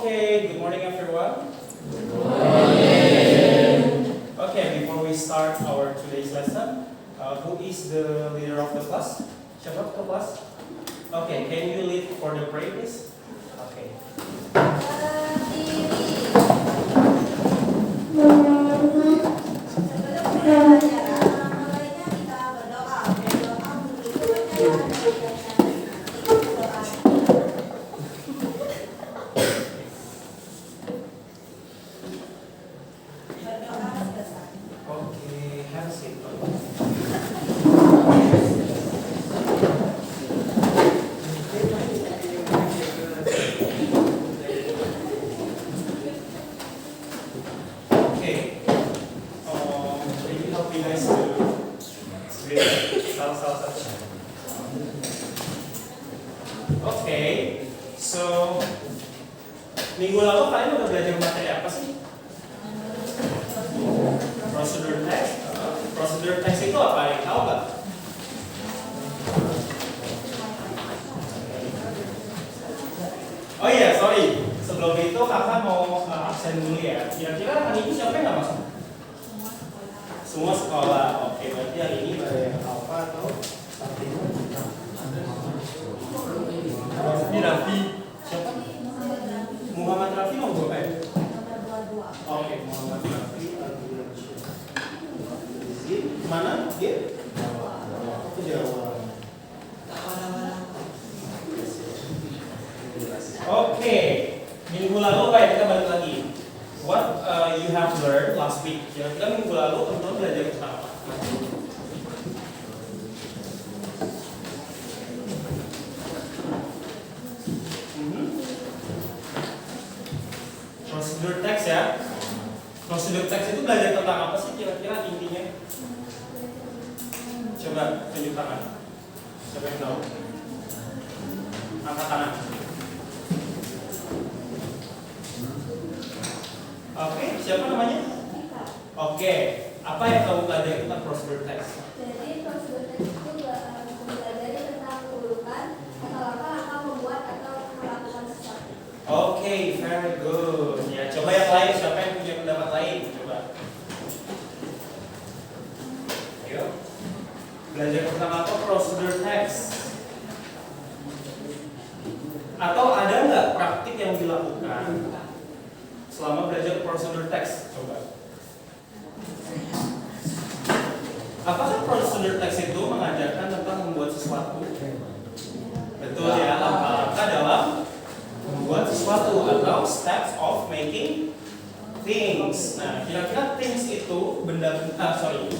Okay, good morning everyone. Okay, before we start our today's lesson, who is the leader of the class? Siapa ketua kelas? Okay, can you lead for the prayer, please? Okay. Okay, have a seat. Okay, can you help me guys to salah satu? Okay, so minggu lalu kalian udah belajar materi apa sih? Prosedur text. Prosedur text itu apa? Yang tahu nggak? Oh iya, sorry. Sebelum itu kakak mau absen dulu ya. Kira-kira hari ini siapa yang nggak masuk? Semua sekolah. Oke, berarti hari ini ada yang alfa atau ini Raffi. Siapa? Muhammad Raffi mau berapa ya? Oke, Muhammad Raffi. Mana dia? Itu Jawa. Oke, minggu lalu kayak kita balik lagi. What you have learned last week? Kira-kira minggu lalu teman-teman belajar tentang apa? Prosedur teks ya. Prosedur teks itu belajar tentang apa sih kira-kira intinya? Coba tunjuk tangan. Siapa yang tahu? Angkat tangan. Oke, siapa namanya? Oke, apa yang kamu pelajari tentang prosedur teks? Jadi prosedur teks itu mempelajari tentang urutan atau langkah-langkah membuat atau melakukan sesuatu. Oke, very good. Ya, coba yang lain, siapa yang punya pendapat lain? Coba. Ayo. Belajar tentang apa prosedur teks? Atau ada nggak praktik yang dilakukan selama belajar prosedur teks? Coba. Apakah prosedur teks itu mengajarkan tentang membuat sesuatu? Betul ya, langkah-langkah dalam membuat sesuatu atau steps of making things. Nah, kira-kira things itu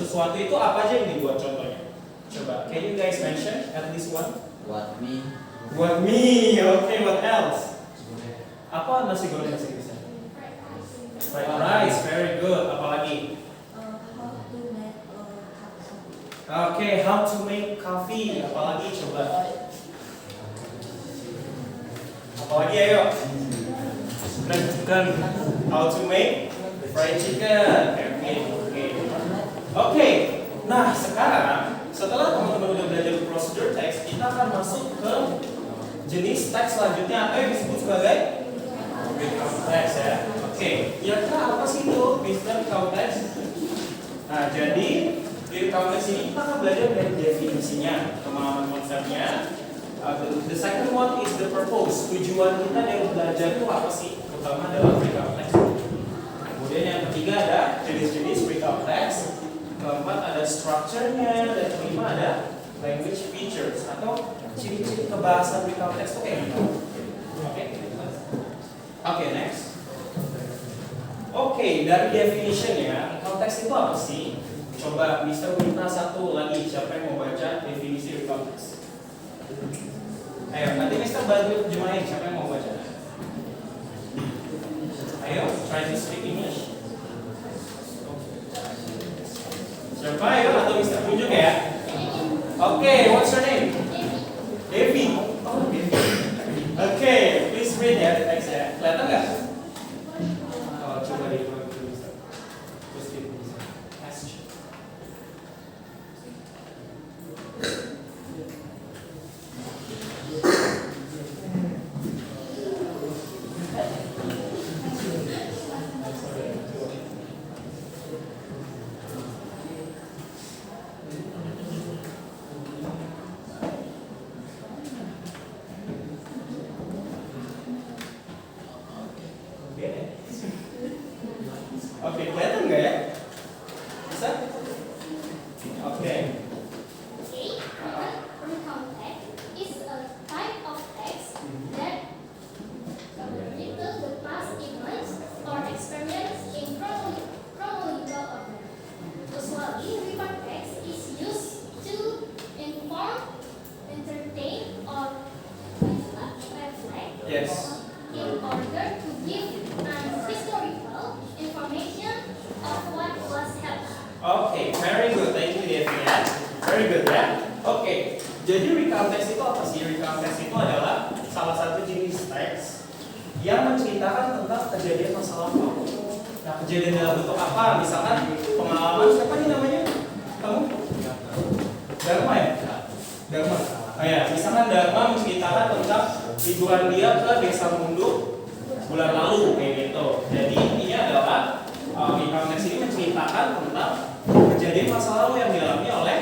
sesuatu itu apa aja yang dibuat contohnya? Coba, can you guys mention at least one? Buat mie. Buat mie, okay, what else? Apa nasi goreng bahasa Inggrisnya? Fried rice, very good. Apalagi? Okay, how to make coffee. Apalagi coba? Apalagi ayo? Fried chicken. How to make fried chicken. Oke. Nah, sekarang setelah teman-teman udah belajar prosedur teks, kita akan masuk ke jenis teks selanjutnya atau yang disebut sebagai recount text ya. Oke, kira-kira apa sih itu recount text? Nah, jadi di recount text ini kita akan belajar dari definisinya, pemahaman konsepnya. The second one is the purpose. Tujuan kita dari belajar itu apa sih? Terutama dalam recount text. Kemudian yang ketiga ada jenis-jenis recount text. Keempat ada structure-nya, dan kelima ada language features atau ciri-ciri kebahasan recount text. Oke, next. Oke, dari definition-nya, recount text itu apa sih? Coba Mister minta satu lagi, siapa yang mau baca definisi recount text? Ayo, nanti Mister bantu terjemahin, siapa yang mau baca? Ayo, try to speak English. Siapa ayo atau Mister tunjuk ya? Oke, what's your name? Devi. Oh, Devi. Oke, please read ya the text ya. Kelihatan nggak? Oh, coba di Mister. Terus di passage. Oke, kelihatan nggak ya? Bisa? Oke. Recount text is a type of text that retell the past events or experience in chronological order. Usually, recount text is used to inform, entertain, or reflect Yes. in order to give an historical information of what was happened. Oke, very good. Thank you, Devia. Very good ya. Oke, jadi recount text itu apa sih? Recount text itu adalah salah satu jenis teks yang menceritakan tentang kejadian masa lampau. Nah, kejadian dalam bentuk apa? Misalkan pengalaman siapa nih namanya? Kamu? Dharma ya? Dharma. Oh ya, misalkan Dharma menceritakan tentang liburan dia ke Desa Munduk bulan lalu kayak gitu. Jadi intinya adalah recount text ini menceritakan tentang kejadian masa lalu yang dialami oleh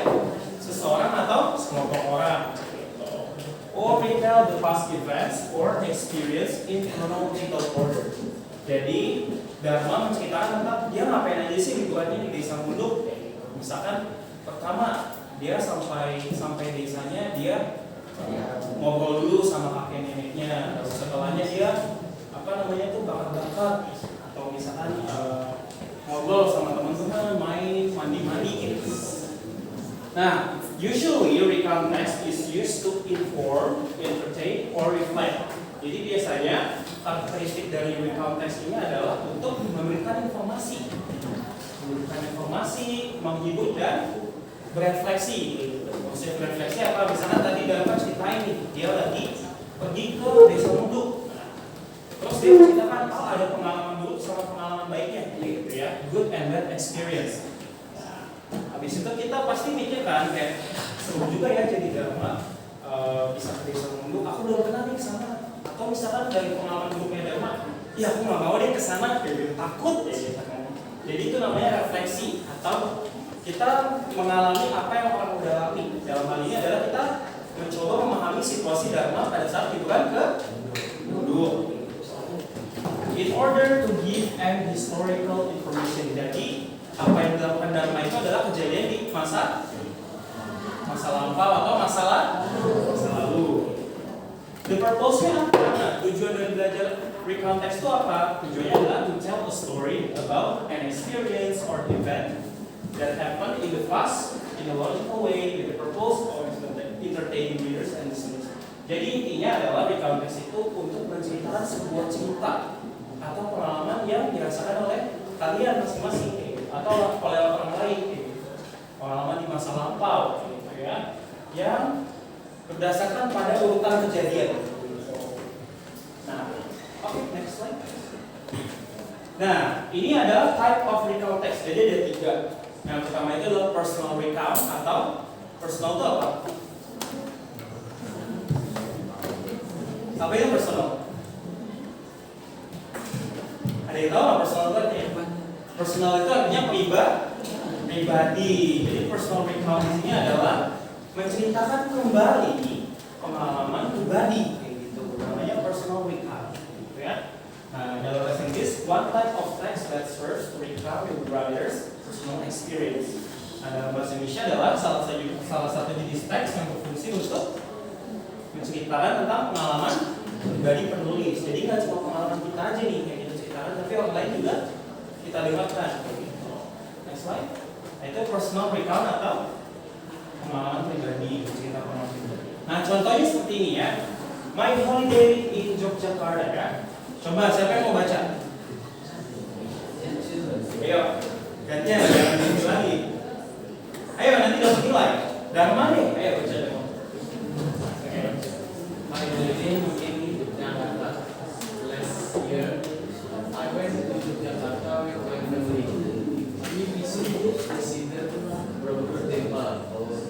seseorang atau sekelompok orang. Or retell the past events or experience in chronological order. Jadi Dharma menceritakan tentang dia ngapain aja sih liburannya di Desa Munduk. Misalkan pertama dia sampai desanya dia ngobrol dulu sama kakek neneknya. Lalu setelahnya dia bakar-bakar atau misalkan ngobrol sama teman-teman, main mandi-mandi gitu. Nah, usually recount text is used to inform, entertain, or reflect. Jadi biasanya karakteristik dari recount text ini adalah untuk memberikan informasi, menghibur dan berefleksi. Maksudnya berefleksi apa? Misalnya tadi Dharma ceritain nih, dia lagi pergi ke Desa Munduk. Terus dia menceritakan, ada pengalaman buruk sama pengalaman baiknya, gitu ya, good and bad experience. Habis itu kita pasti mikir kan, kayak seru juga ya jadi Dharma bisa ke Desa Munduk. Aku belum pernah nih ke sana. Atau misalkan dari pengalaman buruknya Dharma, ya aku nggak mau deh ke sana, takut ya gitu. Jadi itu namanya refleksi atau kita mengalami apa yang orang udah alami. Dalam hal ini adalah kita mencoba memahami situasi Dharma pada saat liburan ke Munduk. In order to give an historical information. Jadi apa yang dilakukan Dharma itu adalah kejadian di masa lampau atau masa lalu. The purpose-nya apa? Nah, tujuan dari belajar recount text itu apa? Tujuannya adalah to tell a story about an experience or event that happened in the past in a logical way with the purpose of entertaining readers and listeners. Jadi intinya adalah recount text itu untuk menceritakan sebuah cerita atau pengalaman yang dirasakan oleh kalian masing-masing atau oleh orang lain, pengalaman di masa lampau, ya, yang berdasarkan pada urutan kejadian. Nah, oke, next slide. Nah, ini adalah type of recount text. Jadi ada 3. Yang pertama itu adalah personal recount atau personal itu apa? Apa itu personal? Ada yang tahu nggak personal itu artinya? Personal itu artinya pribadi. Jadi personal recount ini adalah menceritakan kembali pengalaman pribadi, kayak gitu. Namanya personal recount, gitu ya. Nah, dalam bahasa Inggris, one type of text that serves to recount your brother's personal experience. Nah, dalam bahasa Indonesia adalah salah satu jenis teks yang berfungsi untuk menceritakan tentang pengalaman pribadi penulis. Jadi nggak cuma pengalaman kita aja nih kayak kita ceritakan, tapi orang lain juga kita dengarkan. Next slide. Nah, itu personal recount atau pengalaman pribadi, cerita pengalaman pribadi. Nah, contohnya seperti ini ya. My holiday in Yogyakarta ya. Coba siapa yang mau baca? Ayo, gantian jangan dulu lagi. Ayo nanti dapat nilai. Dharma nih, ayo baca dulu. My holiday in Yogyakarta. Last year, I went to Yogyakarta with my family. We visited Borobudur Temple,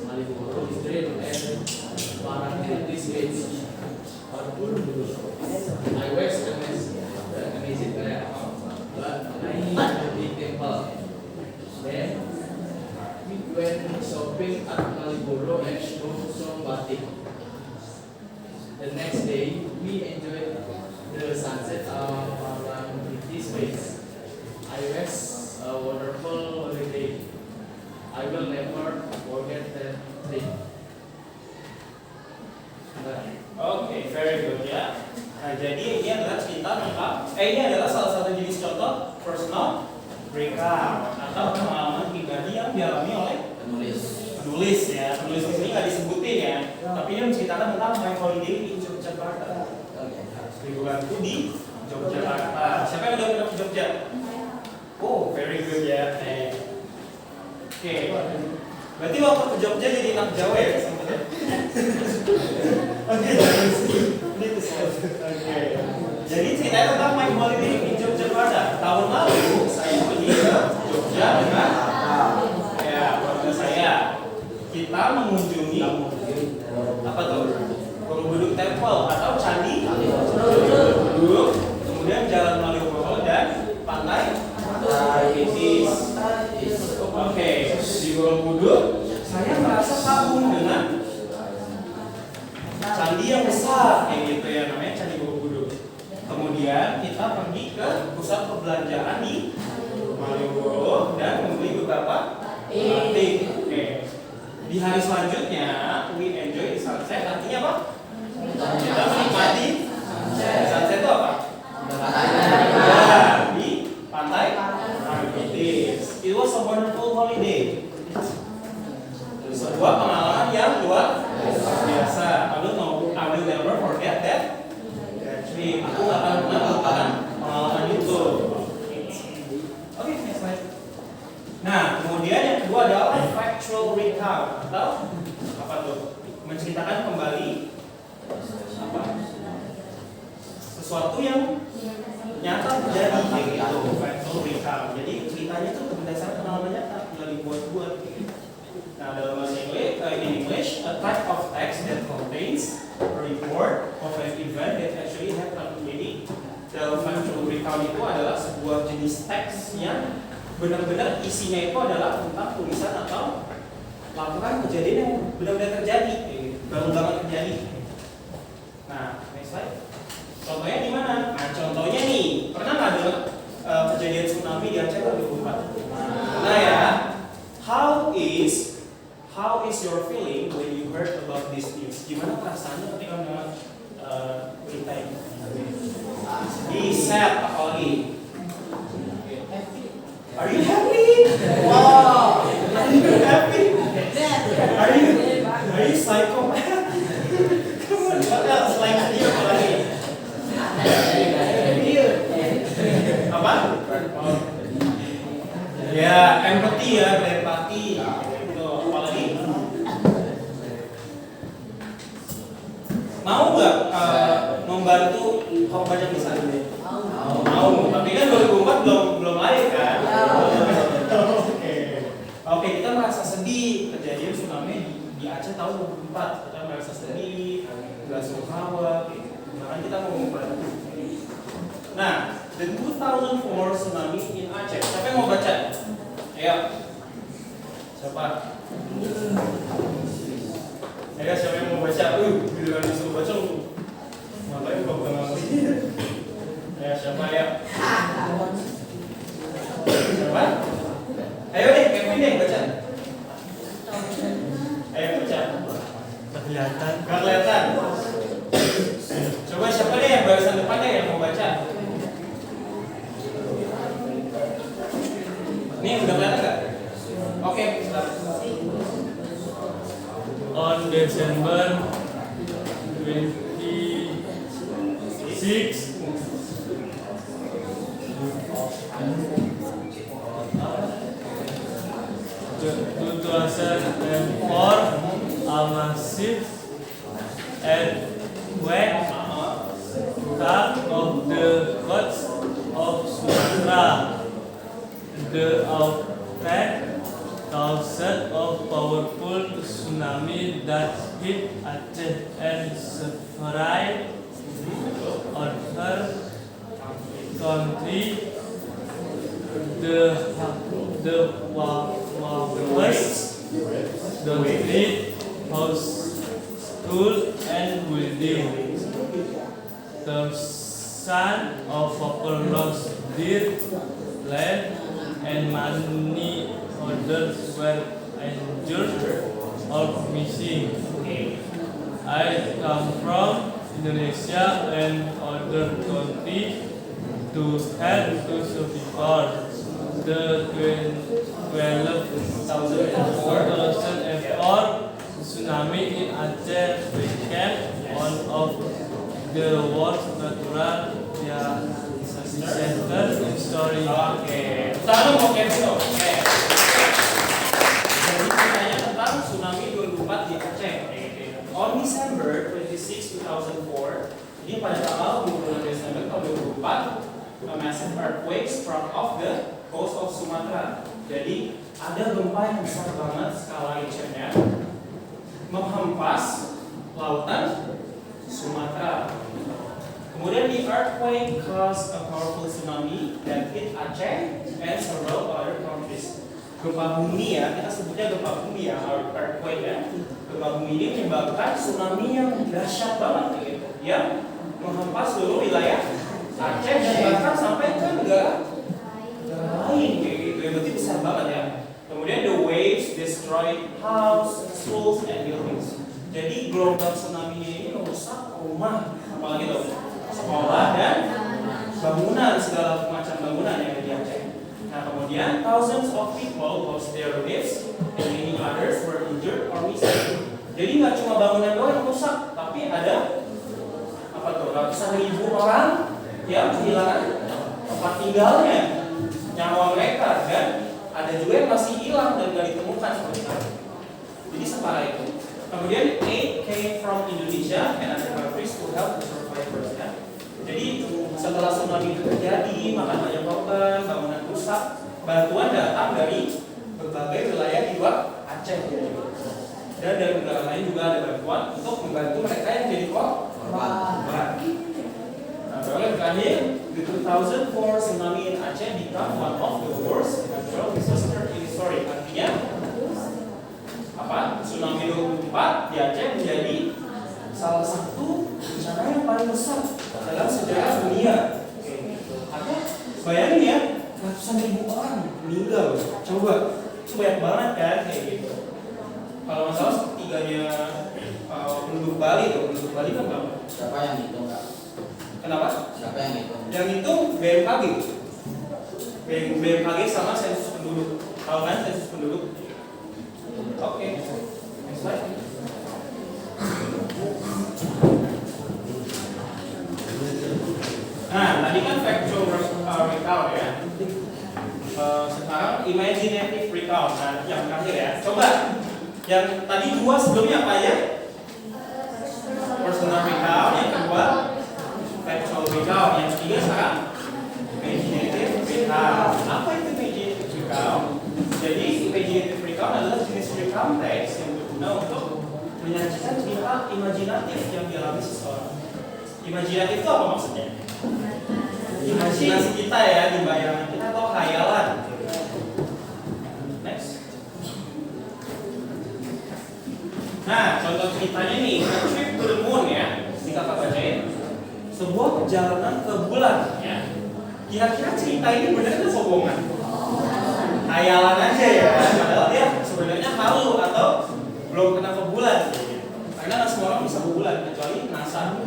Malioboro District, and Parangtritis Beach. I was amazed by the big temple. Then we went shopping at Malioboro and bought some batik. The next day, we enjoyed the sunset around this place. I was Ini adalah salah satu jenis contoh personal breakout atau pengalaman pribadi yang dialami oleh penulis ya. Penulis di sini nggak disebutin ya, tapi ini menceritakan tentang my holiday di Yogyakarta. Liburanku di Yogyakarta. Siapa yang udah pernah ke Jogja? Oh, very good ya. Oke. Berarti waktu ke Jogja jadi anak Jawa ya sebenarnya? Oke. Jadi ceritanya tentang my holiday di Yogyakarta. Tahun lalu saya pergi ke Jogja dengan keluarga saya. Kita mengunjungi apa tuh? Borobudur Temple atau Candi Borobudur. Kemudian Jalan Malioboro dan Pantai Itis. Oke, di Borobudur saya merasa kagum dengan candi yang besar kayak gitu ya, namanya Candi Borobudur. Kemudian kita pergi ke pusat perbelanjaan di Malioboro dan membeli beberapa batik. Oke. Di hari selanjutnya we enjoy the sunset. Artinya apa? Kita menikmati sunset itu apa? Ya, di pantai Itis. It was a wonderful holiday. Sebuah pengalaman yang luar biasa. I will never forget that trip. Aku nggak akan pernah melupakan pengalaman itu. Oke, next slide. Nah, kemudian yang kedua adalah factual recount atau apa tuh? Menceritakan kembali apa? Sesuatu yang nyata terjadi kayak gitu. Factual recount. Jadi ceritanya tuh berdasarkan pengalaman nyata, nggak dibuat-buat. Nah, dalam bahasa English, a type of text that contains a report of an event that actually happened. Jadi, dalam factual recount itu adalah sebuah jenis teks yang benar-benar isinya itu adalah tentang tulisan atau laporan kejadian yang benar-benar terjadi, bangun-bangun terjadi. Nah, next slide. Contohnya di mana? Nah, contohnya nih, pernah nggak ada kejadian tsunami di Aceh 2004? Nah ya, how is your feeling when you heard about this news? Gimana perasaannya ketika mendengar berita ini? Sedih, sad, apalagi? Are you happy? Wow. Are you happy? Are you psychopath? Come on, what else? Selain sedih apa lagi? Apa? Ya, empathy ya, berempati. Gitu. Apalagi? Mau nggak membantu korban yang besar ini? Mau. Tapi kan 2004 belum lahir kan? Oke, kita merasa sedih kejadian tsunami di Aceh tahun 2004. Kita merasa sedih, nggak sungkawa, bahkan kita mau membantu. Nah, the 2004 tsunami in Aceh. Siapa yang mau baca? Ayo. Siapa? Ayo, siapa yang mau baca? Bila disuruh baca, makanya kok bukan aku. Ya, siapa ya? Siapa? Ayo deh, Kevin deh baca. Ayo baca. Kelihatan. Gak kelihatan. Coba siapa deh yang barisan depan deh yang mau baca. Nih udah kelihatan nggak? Oke, start. On December 26, 2004, a massive earthquake struck off the coast of Sumatra. The outbreak caused a powerful tsunami that hit Aceh and several other countries. The waves destroyed house, school, and buildings. Thousands of people lost their lives, and many others were injured or missing. I come from Indonesia and other countries. to help to survivors. The 2004 tsunami in Aceh became one of the worst natural disaster in history. Oke, sekarang mau Kevin. Oke. Jadi ceritanya tentang tsunami 2004 di Aceh. On December 26, 2004, jadi pada tanggal 26 Desember tahun 2004, a massive earthquake struck off the coast of Sumatera. Jadi ada gempa yang besar banget skala Richter-nya menghempas lautan Sumatera. Kemudian the earthquake caused a powerful tsunami that hit Aceh and several other countries. Gempa bumi ya, kita sebutnya gempa bumi ya, earthquake ya. Gempa bumi ini menyebabkan tsunami yang dahsyat banget gitu, yang menghempas seluruh wilayah Aceh dan bahkan sampai ke negara lain kayak gitu ya, berarti besar banget ya. Kemudian the waves destroyed house, schools, and buildings. Jadi gelombang tsunami ini merusak rumah, apalagi tuh sekolah dan bangunan, segala macam bangunan yang ada di Aceh. Nah kemudian thousands of people lost their lives and many others were injured or missing. Jadi nggak cuma bangunan doang yang rusak, tapi ada apa tuh ratusan ribu orang yang kehilangan tempat tinggalnya, nyawa mereka, dan ada juga yang masih hilang dan nggak ditemukan seperti itu. Jadi separah itu. Kemudian aid came from Indonesia and other countries to help the survivors ya. Jadi setelah tsunami itu terjadi, maka banyak korban, bangunan rusak, bantuan datang dari berbagai wilayah di luar Aceh. Dan dari negara lain juga ada bantuan untuk membantu mereka yang jadi korban. Nah, yang terakhir, the 2004 tsunami in Aceh become one of the worst natural disaster in history. Artinya apa? Tsunami 2004 di Aceh menjadi salah satu bencana yang paling besar dalam sejarah dunia. Ada bayangin ya, ratusan ribu orang meninggal. Coba, itu banyak banget kan kayak gitu. Kalau masalah sepertiganya penduduk Bali tuh, penduduk Bali kan berapa? Siapa yang hitung, Kak? Kenapa? Siapa yang hitung? Yang itu BMKG. BMKG sama sensus penduduk. Tahu kan sensus penduduk? Oke. Next slide. Nah, tadi kan factual recount ya. Sekarang imaginative recount. Nah, yang terakhir ya. Coba. Yang tadi dua sebelumnya apa ya? Personal recount. Yang kedua factual recount. Yang ketiga sekarang imaginative recount. Apa itu imaginative recount? Jadi imaginative recount adalah jenis recount text yang berguna untuk menyajikan cerita imajinatif yang dialami seseorang. Imajinatif itu apa maksudnya? Imajinasi kita ya, di bayangan kita atau khayalan. Next. Nah, contoh ceritanya nih, A Trip to the Moon ya. Ini kakak bacain. Sebuah perjalanan ke bulan ya. Kira-kira cerita ini benar atau bohongan? Khayalan aja ya. Padahal dia sebenarnya halu atau belum pernah ke bulan. Karena nggak semua orang bisa ke bulan kecuali NASA.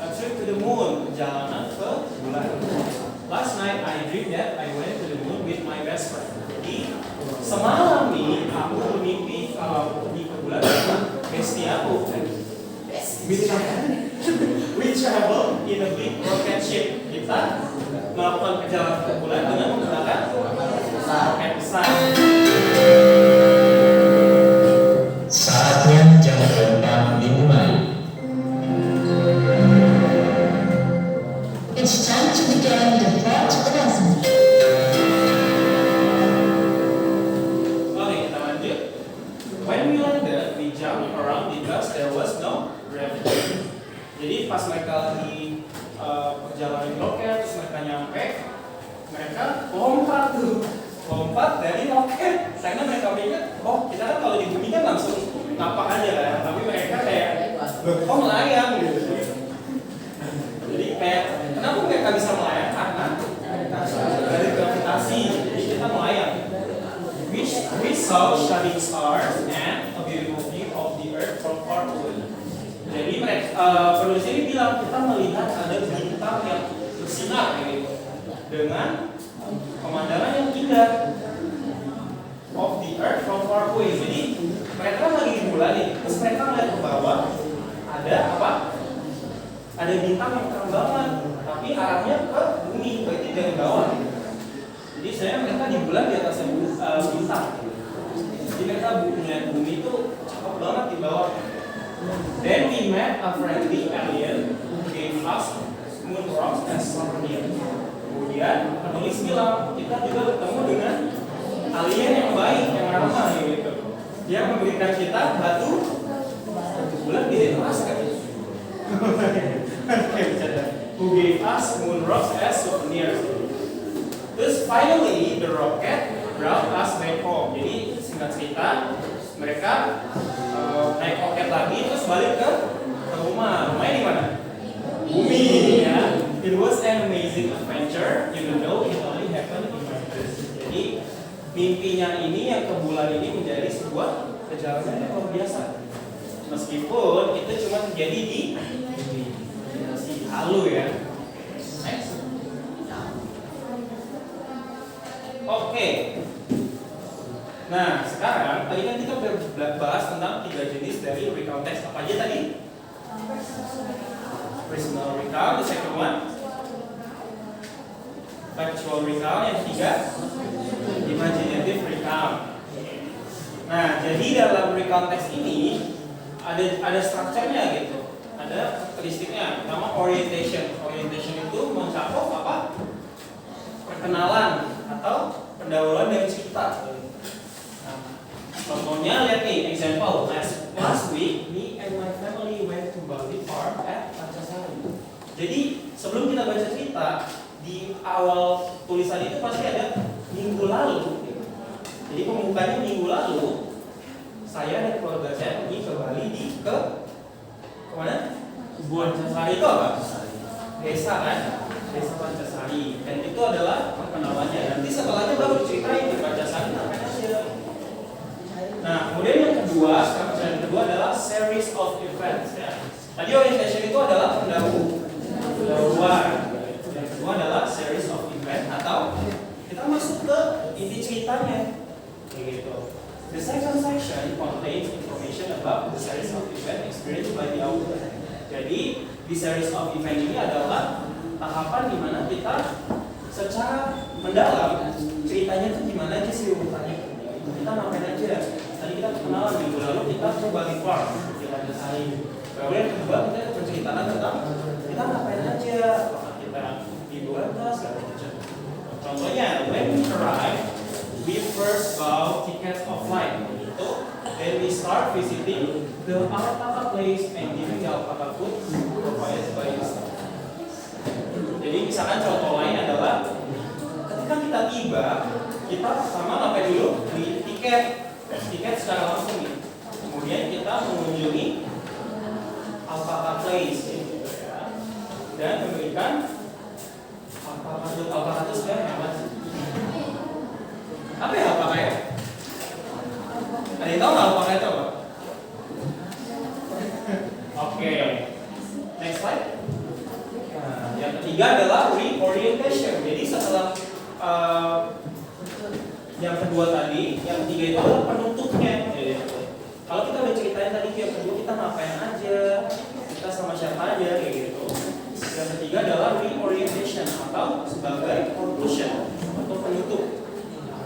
A Trip to the Moon, perjalanan ke bulan. Last night I dreamed that I went to the moon with my best friend. Jadi semalam nih aku bermimpi kalau aku pergi ke bulan sama bestie aku. We travel in a big rocket ship. Kita melakukan perjalanan ke bulan dengan menggunakan roket besar. Saatnya jam terbang dimulai. It's time to begin the fourth lesson. Oke, kita lanjut. When we landed, we jumped around because there was no gravity. Jadi pas mereka lagi perjalanan di roket, terus mereka nyampe, mereka lompat dari roket. Karena mereka pikir, oh kita kan kalau di bumi kan langsung napak aja kan, tapi mereka kayak melayang gitu. Jadi kayak kenapa mereka bisa melayang? Karena dari gravitasi, jadi kita melayang. We saw shining stars and a beautiful view of the earth from far away. Jadi mereka penulis ini bilang kita melihat ada bintang yang bersinar kayak gitu. dengan pemandangan yang indah of the earth from far away. Jadi mereka lagi di bulan nih, terus mereka ngeliat ke bawah, ada apa? Ada bintang yang terang banget, tapi arahnya ke bumi, berarti dari bawah. Jadi sebenarnya mereka di bulan di atasnya bintang. Jadi mereka melihat bumi itu cakep banget di bawah. Then we met a friendly alien who gave us moon rocks and souvenirs. Kemudian penulis bilang kita juga bertemu dengan alien yang baik, yang ramah gitu. Dia memberikan kita batu bulan di atas kan. Who gave us moon rocks as souvenirs. Terus finally the rocket brought us back home. Jadi singkat cerita mereka naik roket lagi terus balik ke rumah. Rumahnya di mana? Bumi ya. It was an amazing adventure, even though it only happened in my dreams. Jadi mimpinya ini yang ke bulan ini menjadi sebuah perjalanan yang luar biasa. Meskipun itu cuma terjadi di si halu ya. Next. Oke. Nah sekarang tadi kan kita udah bahas tentang 3 jenis dari recount text. Apa aja tadi? Personal recount, the second one. Factual recount, yang ketiga imaginative recount. Nah, jadi dalam recount text ini ada strukturnya gitu, ada karakteristiknya. Pertama orientation. Orientation itu mencakup apa? Perkenalan atau pendahuluan dari cerita. Nah, contohnya lihat nih, example. Last week, me and my family went to Bali Farm at Pancasari. Jadi sebelum kita baca cerita, di awal tulisan itu pasti ada minggu lalu. Jadi pembukanya minggu lalu, saya dan keluarga saya pergi ke Bali ke mana? Pancasari itu apa? Desa kan? Desa Pancasari. Dan itu adalah perkenalannya. Nanti setelahnya baru ceritain di Pancasari ngapain aja. Nah, kemudian yang kedua, yang kedua adalah series of events ya. Tadi orientation itu adalah pendahuluan. Yang kedua adalah series of event atau kita masuk ke inti ceritanya. Gitu. The second section contains information about the series of event experienced by the author. Jadi di series of event ini adalah tahapan di mana kita secara mendalam ceritanya itu gimana aja sih urutannya. Kita ngapain aja. Tadi kita kenalan minggu lalu kita ke Bali Farm di Pancasari. Kemudian kedua kita berceritakan tentang kita ngapain aja. Kita di Buana segala macam. Contohnya when we arrive, we first bought tickets of flight. Itu, then we start visiting the alpaca place and giving the alpaca food provided by the staff. Jadi misalkan contoh lain adalah ketika kita tiba, kita pertama ngapain dulu? Beli tiket secara langsung nih. Kemudian kita mengunjungi alpaca place gitu ya. Dan memberikan alpaca itu sebenarnya hemat sih. Apa ya alpaca ya? Ada yang tahu nggak alpaca itu apa? Oke. Next slide. Nah, yang ketiga adalah reorientation. Jadi setelah yang kedua tadi, yang ketiga itu adalah penutupnya. Kalau kita udah ceritain tadi yang kedua kita ngapain aja, kita sama siapa aja kayak gitu. Yang ketiga adalah reorientation atau sebagai conclusion atau penutup.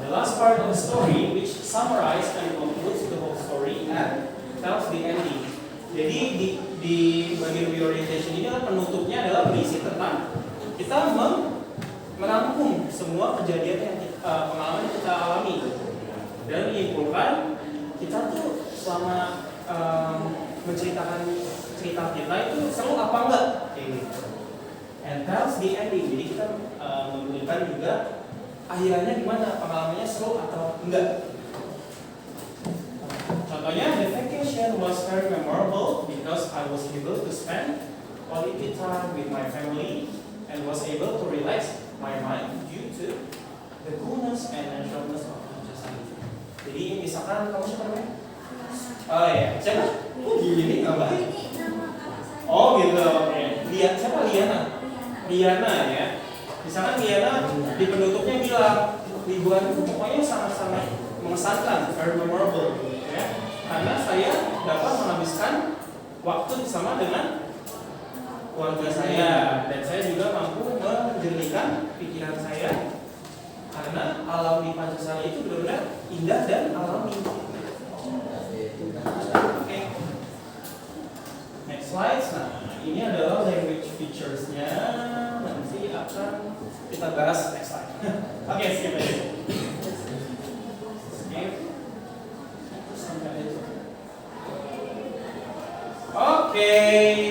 The last part of the story which summarize and concludes the whole story and tells the ending. Jadi di bagian reorientation ini adalah penutupnya adalah berisi tentang kita merangkum semua kejadian yang pengalaman yang kita alami dan menyimpulkan kita tuh selama menceritakan cerita kita itu seru apa enggak kayak gitu. And tells the ending. Jadi kita memberikan juga akhirannya gimana, pengalamannya seru atau enggak. Contohnya, the vacation was very memorable because I was able to spend quality time with my family and was able to relax my mind due to the coolness and naturalness of Pancasari. Jadi misalkan kamu siapa namanya? Oh ya, siapa? Oh gini nggak baik. Oh gitu, oke. Lihat siapa? Liana ya. Misalkan Liana di penutupnya bilang liburan itu pokoknya sangat-sangat mengesankan, very memorable, ya. Karena saya dapat menghabiskan waktu bersama dengan keluarga saya dan saya juga mampu menjernihkan pikiran saya karena alam di Pancasila itu benar-benar indah dan alami. Oke. Next slide. Nah, ini adalah language features-nya. Nanti akan kita bahas next slide. Oke, skip aja. Skip. Sampai aja. Oke,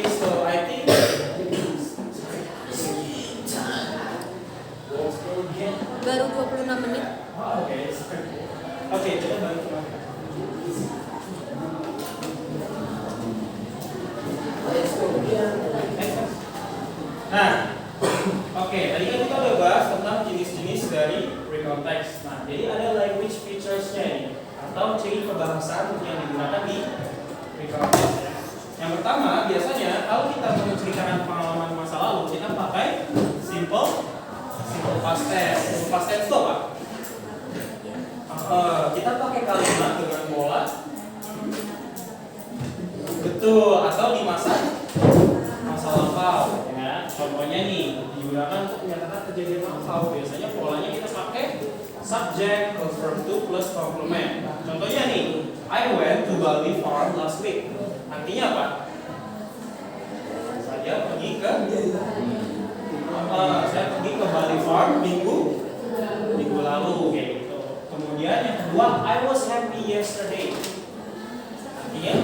so I think Baru 26 menit. Oke, coba bantu. Nah, oke, tadi kan kita udah bahas tentang jenis-jenis dari recount text. Nah, jadi ada language features-nya ini atau ciri kebahasaan yang digunakan di recount text. Yang pertama, biasanya kalau kita menceritakan pengalaman masa lalu, kita pakai simple past tense. Simple past tense itu apa? Kita pakai kalimat dengan pola betul atau di masa lampau, ya. Contohnya nih digunakan untuk menyatakan kejadian lampau. Biasanya polanya kita pakai subject plus verb to plus complement. Contohnya nih, I went to Bali Farm last week. Artinya apa? Saya pergi ke Bali Farm minggu lalu, kayak gitu. Kemudian yang kedua, I was happy yesterday. Artinya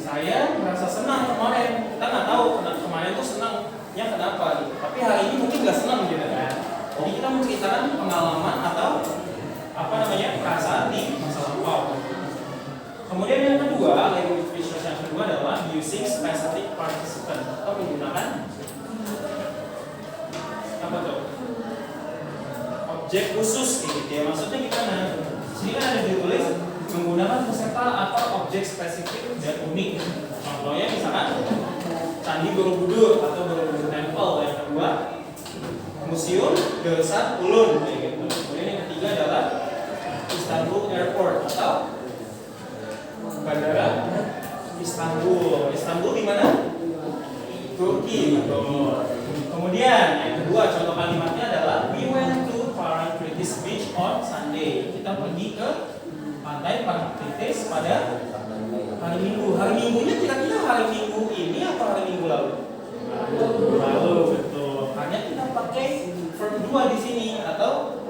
saya merasa senang kemarin. Kita nggak tahu kemarin tuh senangnya kenapa gitu. Tapi hari ini mungkin nggak senang gitu kan. Jadi kita menceritakan pengalaman atau perasaan di masa lampau. Kemudian yang kedua, language features yang kedua adalah using specific participant atau menggunakan apa tuh? Objek khusus gitu ya. Maksudnya gimana? Di sini kan ada ditulis menggunakan peserta atau objek spesifik dan unik. Contohnya misalkan Candi Borobudur atau Borobudur Temple. Yang kedua, Museum Gersat Ulun kayak gitu. Kemudian yang ketiga adalah Istanbul Airport atau Bandara Istanbul. Istanbul di mana? Turki, betul. Kemudian yang kedua contoh kalimatnya adalah we went to Parangtritis Beach on Sunday. Kita pergi ke pantai Parangtritis pada hari Minggu. Hari Minggunya kira-kira hari Minggu ini atau hari Minggu lalu? Lalu, betul. Hanya kita pakai verb 2 di sini atau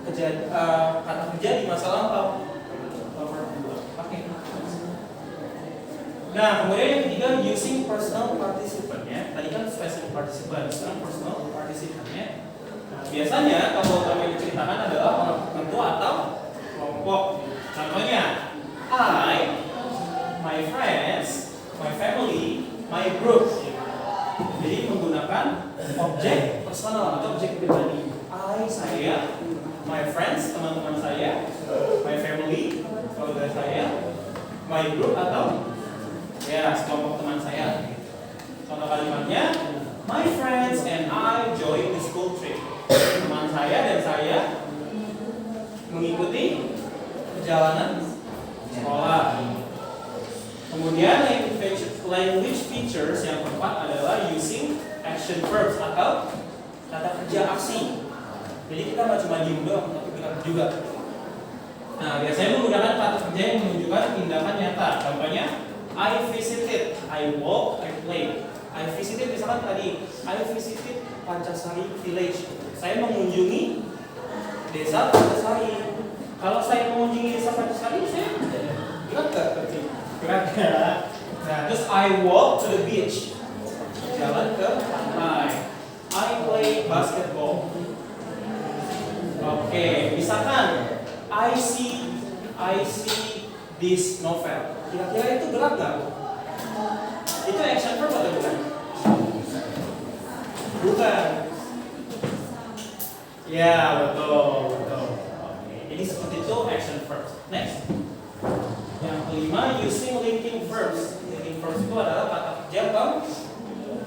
kata kerja di masa lampau. Nah, kemudian yang ketiga using personal participant ya. Tadi kan specific participant, sekarang personal participant-nya. Nah, biasanya kalau kami diceritakan adalah orang tertentu atau kelompok. Contohnya, I, my friends, my family, my group. Jadi menggunakan objek personal atau objek pribadi. I, saya, my friends, teman-teman saya, my family, keluarga saya, my group atau ya, sekelompok teman saya. Contoh kalimatnya, my friends and I joined the school trip. Teman saya dan saya mengikuti perjalanan sekolah. Kemudian language features yang keempat adalah using action verbs atau kata kerja aksi. Jadi kita nggak cuma diem doang, tapi gerak juga. Nah, biasanya menggunakan kata kerja yang menunjukkan tindakan nyata. Contohnya, I visited, I walked, I played. I visited misalkan tadi, I visited Pancasari Village. Saya mengunjungi desa Pancasari. Kalau saya mengunjungi desa Pancasari, saya gerak nggak? Gerak ya. Nah, terus I walk to the beach. Jalan ke pantai. I play basketball. Oke, misalkan I see this novel. Kira-kira itu gerak nggak? Itu action verb atau bukan? Bukan. Ya, betul. Oke. Jadi seperti itu action verbs. Next. Yang kelima, using linking verbs. Linking verbs itu adalah kata kerja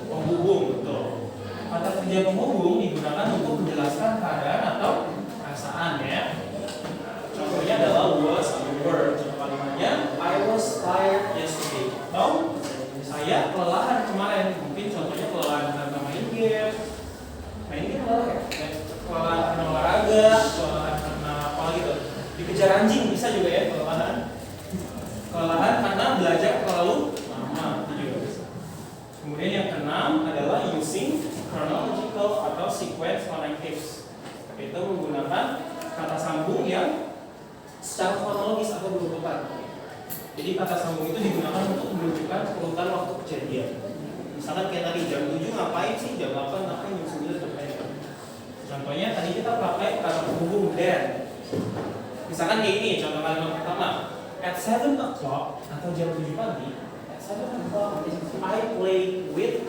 penghubung, betul. Kata kerja kerja penghubung digunakan untuk menjelaskan keadaan atau perasaan ya. Contohnya adalah was atau were. Contoh kalimatnya I was tired yesterday. Atau saya kelelahan kemarin. Mungkin contohnya kelelahan karena main game. Main game lelah ya. Kelelahan karena olahraga, kelelahan karena apa gitu. Dikejar anjing bisa juga ya kelelahan. Kelelahan karena belajar terlalu lama itu juga bisa. Kemudian yang keenam adalah using chronological atau sequence connectives. Itu menggunakan kata sambung yang secara kronologis atau berurutan. Jadi kata sambung itu digunakan untuk menunjukkan urutan waktu kejadian. Misalkan kayak tadi jam 7 ngapain sih, jam 8 ngapain, jam 9 ngapain. Contohnya tadi kita pakai kata penghubung dan. Misalkan kayak ini contoh kalimat pertama. At 7 o'clock atau jam 7 pagi, at 7 o'clock I play with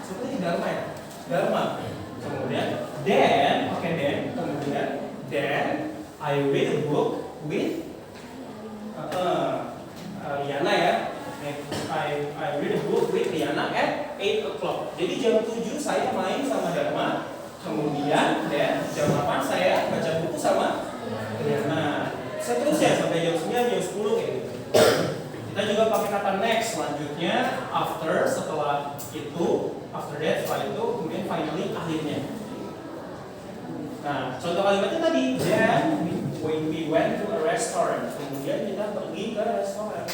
seperti Dharma ya. Dharma. Kemudian then, then I read a book with Riana ya. I read a book with Riana at 8 o'clock. Jadi jam 7 saya main sama Dharma. Kemudian dan jam 8 saya baca buku sama Riana. Seterusnya sampai jam 9, jam 10 kayak gitu. Kita juga pakai kata next selanjutnya after, setelah itu, after that, setelah itu, kemudian finally, akhirnya. Nah, contoh kalimatnya tadi, then we went to a restaurant. Kemudian kita pergi ke restoran.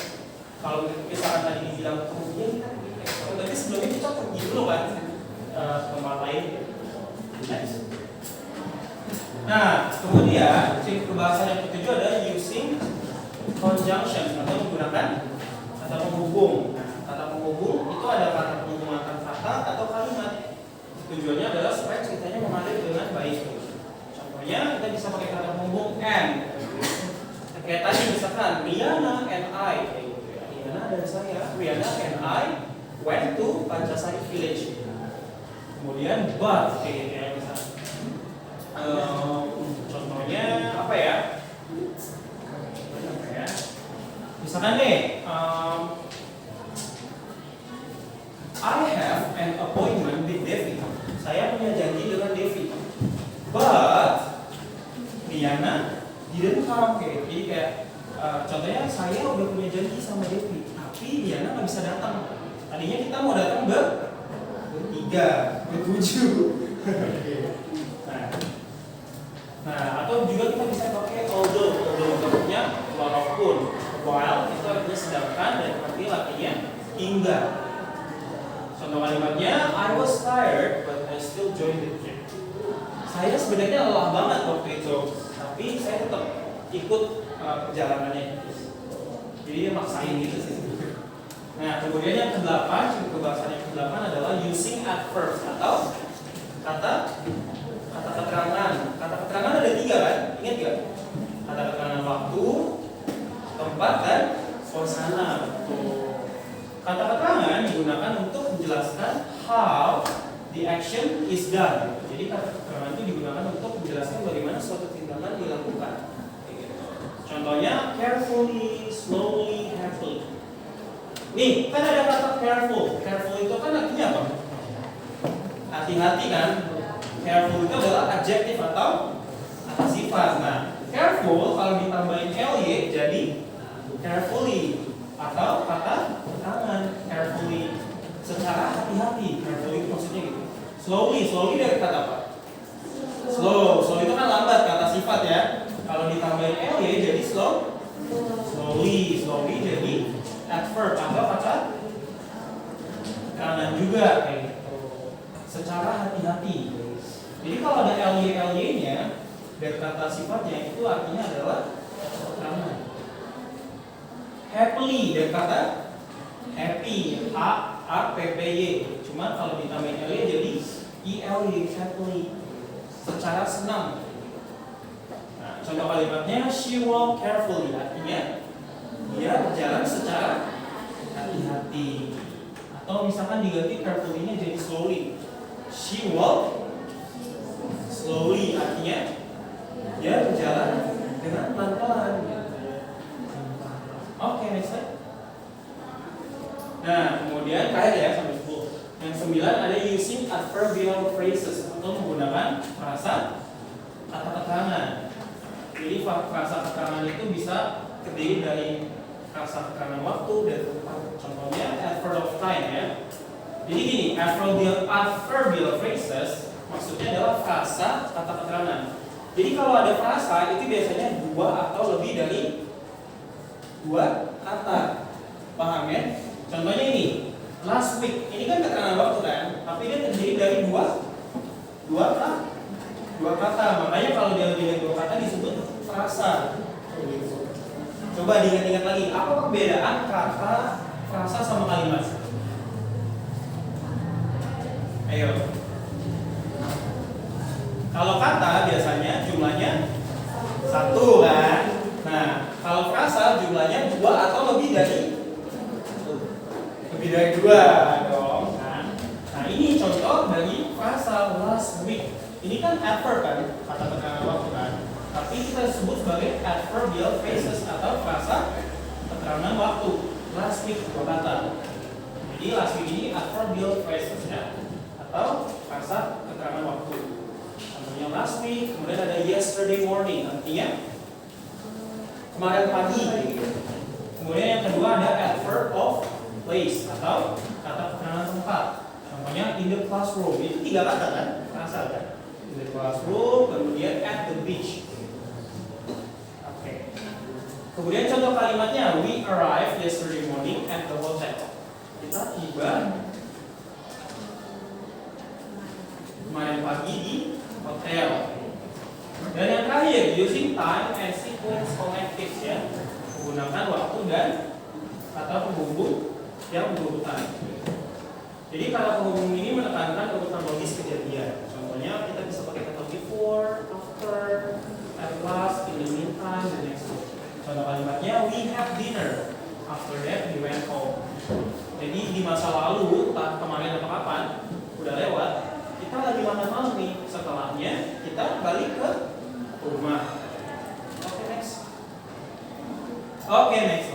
Kalau misalkan tadi dibilang kemudian kita pergi ke restoran, tapi sebelumnya kita pergi dulu kan tempat lain. Next. Nah, kemudian ciri kebahasaan yang ketujuh adalah using conjunction atau menggunakan kata penghubung. Nah, kata penghubung itu ada kata penghubung antara kata atau kalimat. Tujuannya adalah supaya ceritanya mengalir dengan baik. Contohnya kita bisa pakai kata penghubung and. Kayak tadi misalkan Riana and I, kayak gitu ya. Riana dan saya, Riana and I went to Pancasari Village. Kemudian but, kayak gitu ya misalkan. Contohnya apa ya? Misalkan nih, I have an appointment with Devi. Saya punya janji dengan Devi. But Diana didn't come. Jadi kayak contohnya saya udah punya janji sama Devi, tapi Diana nggak bisa datang. Tadinya kita mau datang bertiga, bertujuh. Nah, atau juga kita bisa pakai although bentuknya walaupun, while itu artinya sedangkan dan arti lakinya hingga. Contoh kalimatnya I was tired but I still joined the trip. Saya sebenarnya lelah banget waktu itu, tapi saya tetap ikut perjalanannya. Jadi dia maksain gitu sih. Nah, kemudian yang ke-8, kebahasaan yang ke-8 adalah using adverbs atau kata keterangan. Kata keterangan ada 3 kan? Ingat gak? Kata keterangan waktu, tempat, dan suasana. Kata keterangan digunakan untuk menjelaskan how the action is done. Jadi kata keterangan itu digunakan untuk menjelaskan bagaimana suatu tindakan dilakukan. Contohnya carefully, slowly, carefully. Nih, kan ada kata careful. Careful itu kan artinya apa? Hati-hati kan? Careful itu adalah adjektif atau kata sifat. Nah, careful kalau ditambahin ly jadi carefully atau kata tangan carefully, secara hati-hati. Carefully itu maksudnya gitu. Slowly dari kata apa? Slow itu kan lambat, kata sifat ya. Kalau ditambahin ly jadi slowly jadi adverb atau kata kanan juga kayak gitu. Secara hati-hati. Jadi kalau ada ly-nya dari kata sifatnya itu artinya adalah keterangan. Happily dari kata happy, h-a-p-p-y. Cuma kalau ditambahin ly jadi ely, happily, secara senang. Nah, contoh kalimatnya she walked carefully, artinya dia berjalan secara hati-hati. Atau misalkan diganti carefully-nya jadi slowly. She walked slowly, artinya dia berjalan dengan pelan-pelan. Oke, next slide. Nah, kemudian terakhir ya sampai 10. Yang 9 ada using adverbial phrases atau menggunakan frasa kata keterangan. Jadi frasa keterangan itu bisa terdiri dari frasa keterangan waktu dan tempat. Contohnya adverb of time ya. Jadi gini, adverbial phrases maksudnya adalah frasa kata keterangan. Jadi kalau ada frasa itu biasanya dua atau lebih dari dua kata. Paham ya? Contohnya ini, last week. Ini kan keterangan waktu kan, tapi dia terdiri dari dua kata. Makanya kalau dia lebih dari dua kata disebut frasa. Coba diingat-ingat lagi, apa perbedaan kata frasa sama kalimat? Ayo. Kalau kata biasanya jumlahnya satu kan. Nah, kalau frasa jumlahnya dua atau lebih dari dua dong kan. Nah, ini contoh dari frasa last week. Ini kan adverb kan, kata keterangan waktu kan. Tapi kita sebut sebagai adverbial phrases atau frasa keterangan waktu. Last week dua kata. Jadi last week ini adverbial phrases ya, atau frasa keterangan waktu. Contohnya last week, kemudian ada yesterday morning, artinya kemarin pagi. Kemudian yang kedua ada adverb of place atau kata keterangan tempat. Contohnya in the classroom, itu tiga kata kan, frasa kan. In the classroom, kemudian at the beach. Oke. Kemudian contoh kalimatnya, we arrived yesterday morning at the hotel. Kita tiba kemarin pagi di hotel. Dan yang terakhir, using time and sequence connectives ya, menggunakan waktu dan kata penghubung yang berurutan. Jadi kata penghubung ini menekankan urutan logis kejadian. Contohnya kita bisa pakai kata before, after, at last, in the meantime, dan next. Contoh kalimatnya, we have dinner. After that, we went home. Jadi di masa lalu, entah kemarin atau kapan, udah lewat, kita lagi makan malam nih. Setelahnya, kita balik ke rumah. Oke, next. Oke, next.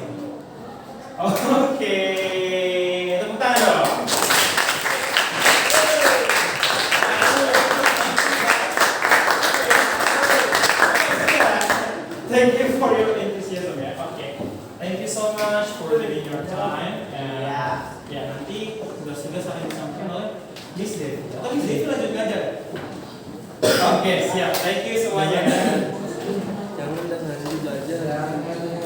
Oke, tepuk tangan dong. Thank you for your enthusiasm ya. Oke, thank you so much for giving your time. Ya nanti tugas-tugas akan disampaikan oleh Miss Devi. Atau Miss Devi lanjut ngajar. Oke, siap. Thank you semuanya. Jangan udah belajar.